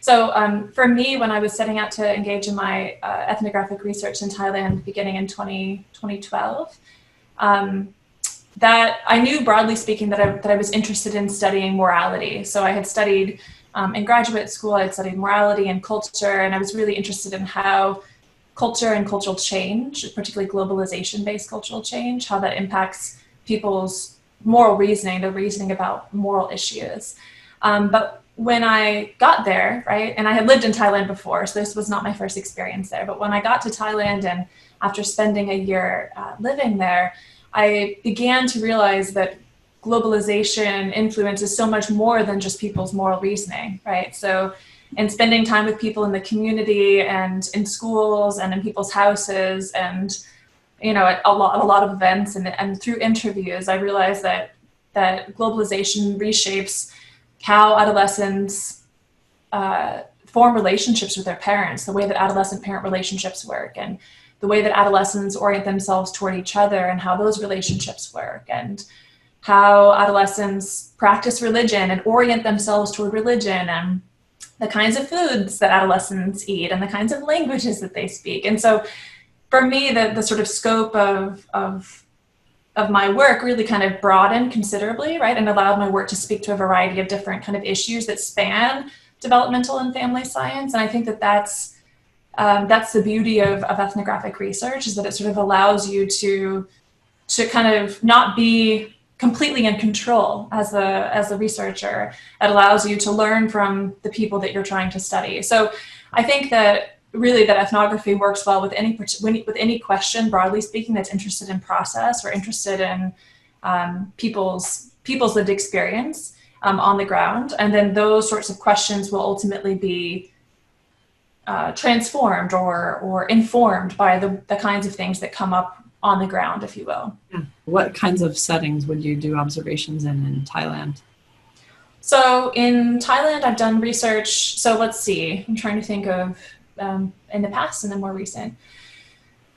For me, when I was setting out to engage in my ethnographic research in Thailand beginning in 2012, that I knew, broadly speaking, that I was interested in studying morality. So I had studied in graduate school, I had studied morality and culture, and I was really interested in how culture and cultural change, particularly globalization-based cultural change, how that impacts people's moral reasoning, their reasoning about moral issues. But when I got there, right, and I had lived in Thailand before, so this was not my first experience there, but when I got to Thailand and after spending a year living there, I began to realize that globalization influences so much more than just people's moral reasoning, right? So in spending time with people in the community and in schools and in people's houses and, you know, at a lot of events and through interviews, I realized that globalization reshapes how adolescents form relationships with their parents, the way that adolescent-parent relationships work, and the way that adolescents orient themselves toward each other and how those relationships work, and how adolescents practice religion and orient themselves toward religion, and the kinds of foods that adolescents eat and the kinds of languages that they speak. And so for me, the sort of scope of my work really kind of broadened considerably, right, and allowed my work to speak to a variety of different kind of issues that span developmental and family science. And I think that that's the beauty of ethnographic research, is that it sort of allows you to kind of not be completely in control as a researcher. It allows you to learn from the people that you're trying to study. So I think that really that ethnography works well with any question, broadly speaking, that's interested in process or interested in people's lived experience on the ground. And then those sorts of questions will ultimately be transformed or informed by the kinds of things that come up on the ground, if you will. Yeah. What kinds of settings would you do observations in Thailand? So in Thailand, I've done research. So let's see, I'm trying to think of in the past and then more recent.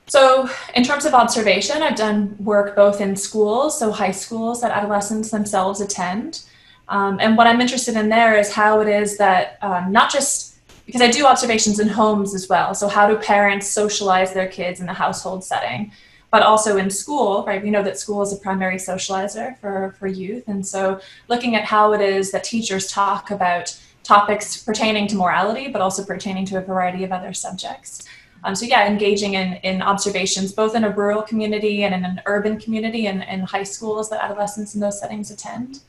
So in terms of observation, I've done work both in schools, so high schools that adolescents themselves attend. And what I'm interested in there is how it is that not just, because I do observations in homes as well. So how do parents socialize their kids in the household setting, but also in school, right? We know that school is a primary socializer for youth. And so looking at how it is that teachers talk about topics pertaining to morality, but also pertaining to a variety of other subjects. So yeah, engaging in observations, both in a rural community and in an urban community and high schools that adolescents in those settings attend.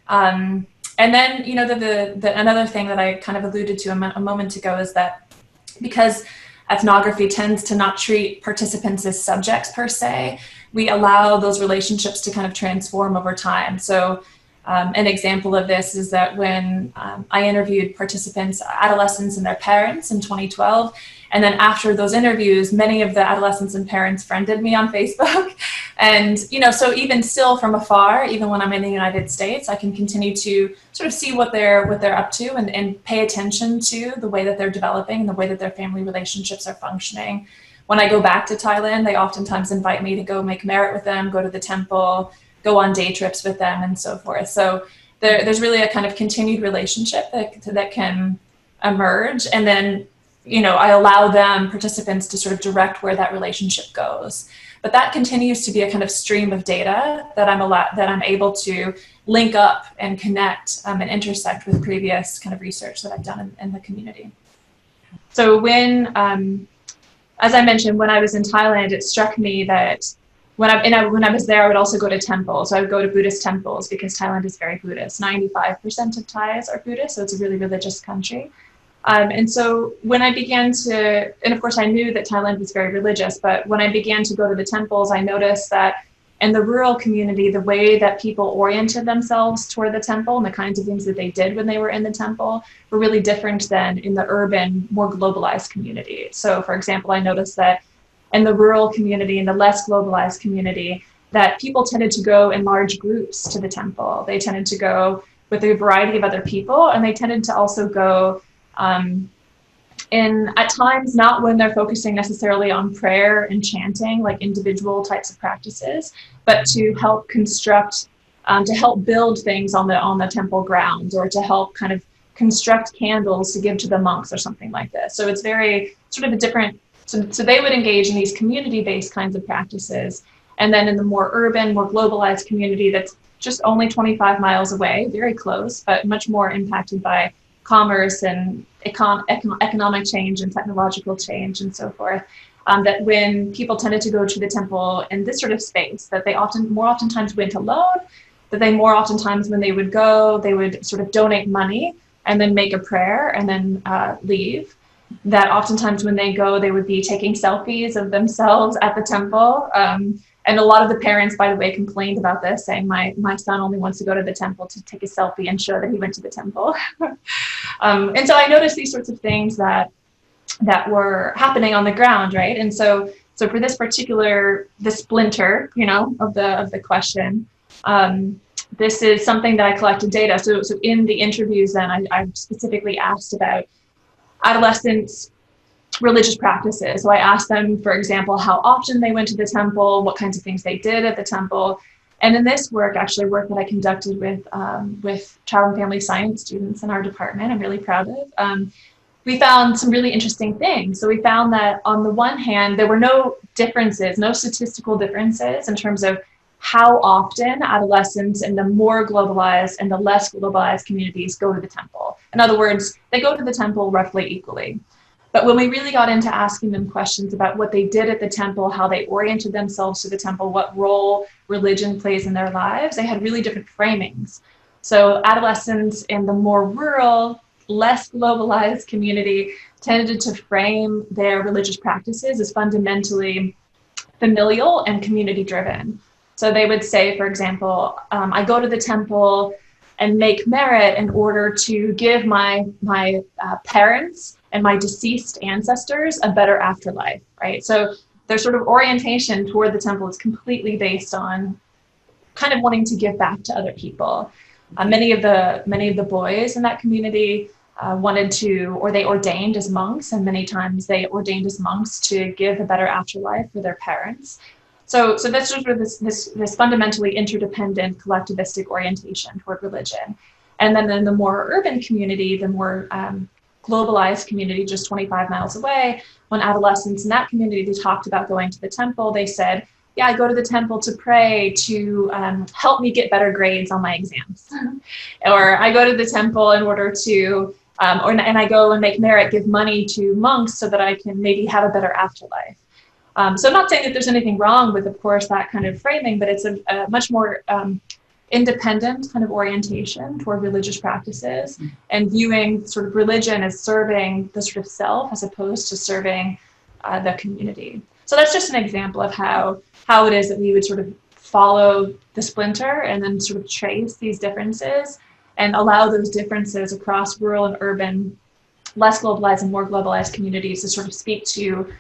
And then, you know, another thing that I kind of alluded to a moment ago is that because ethnography tends to not treat participants as subjects per se, we allow those relationships to kind of transform over time. So an example of this is that when I interviewed participants, adolescents and their parents in 2012, and then after those interviews, many of the adolescents and parents friended me on Facebook. And, you know, so even still from afar, even when I'm in the United States, I can continue to sort of see what they're up to and pay attention to the way that they're developing and the way that their family relationships are functioning. When I go back to Thailand, they oftentimes invite me to go make merit with them, go to the temple, go on day trips with them and so forth. So there's really a kind of continued relationship that can emerge. And then, you know, I allow participants to sort of direct where that relationship goes. But that continues to be a kind of stream of data that I'm able to link up and connect and intersect with previous kind of research that I've done in the community. So when, as I mentioned, when I was in Thailand, it struck me that when I was there, I would also go to temples. So I would go to Buddhist temples because Thailand is very Buddhist. 95% of Thais are Buddhist, so it's a really religious country. And so when I began to, and of course I knew that Thailand was very religious, but when I began to go to the temples, I noticed that in the rural community, the way that people oriented themselves toward the temple and the kinds of things that they did when they were in the temple were really different than in the urban, more globalized community. So for example, I noticed that in the rural community, in the less globalized community, that people tended to go in large groups to the temple. They tended to go with a variety of other people, and they tended to also go at times, not when they're focusing necessarily on prayer and chanting, like individual types of practices, but to help construct, to help build things on the temple grounds, or to help kind of construct candles to give to the monks or something like this. So it's very sort of a different, so they would engage in these community-based kinds of practices. And then in the more urban, more globalized community that's just only 25 miles away, very close, but much more impacted by commerce and economic change and technological change and so forth, that when people tended to go to the temple in this sort of space, that they more oftentimes went alone, that they more oftentimes when they would go, they would sort of donate money and then make a prayer and then leave. That oftentimes when they go, they would be taking selfies of themselves at the temple. And a lot of the parents, by the way, complained about this, saying my son only wants to go to the temple to take a selfie and show that he went to the temple. And so I noticed these sorts of things that were happening on the ground, right? And so for this splinter, of the question, this is something that I collected data. So in the interviews then, I specifically asked about adolescents' religious practices. So I asked them, for example, how often they went to the temple, what kinds of things they did at the temple. And in this work that I conducted with child and family science students in our department, I'm really proud of, we found some really interesting things. So we found that on the one hand, there were no differences, no statistical differences in terms of how often adolescents in the more globalized and the less globalized communities go to the temple. In other words, they go to the temple roughly equally. But when we really got into asking them questions about what they did at the temple, how they oriented themselves to the temple, what role religion plays in their lives, they had really different framings. So adolescents in the more rural, less globalized community tended to frame their religious practices as fundamentally familial and community driven. So they would say, for example, I go to the temple and make merit in order to give my parents and my deceased ancestors a better afterlife, right? So their sort of orientation toward the temple is completely based on kind of wanting to give back to other people. Many of the boys in that community wanted to, or they ordained as monks, and many times they ordained as monks to give a better afterlife for their parents. So that's sort of this fundamentally interdependent collectivistic orientation toward religion. And then in the more urban community, the more globalized community just 25 miles away, when adolescents in that community, they talked about going to the temple, they said, yeah, I go to the temple to pray to help me get better grades on my exams. Or I go to the temple in order to, and I go and make merit, give money to monks so that I can maybe have a better afterlife. So I'm not saying that there's anything wrong with, of course, that kind of framing, but it's a much more independent kind of orientation toward religious practices and viewing sort of religion as serving the sort of self as opposed to serving the community. So that's just an example of how it is that we would sort of follow the splinter and then sort of trace these differences and allow those differences across rural and urban, less globalized and more globalized communities to sort of speak to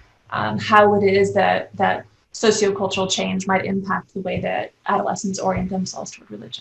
how it is that sociocultural change might impact the way that adolescents orient themselves toward religion.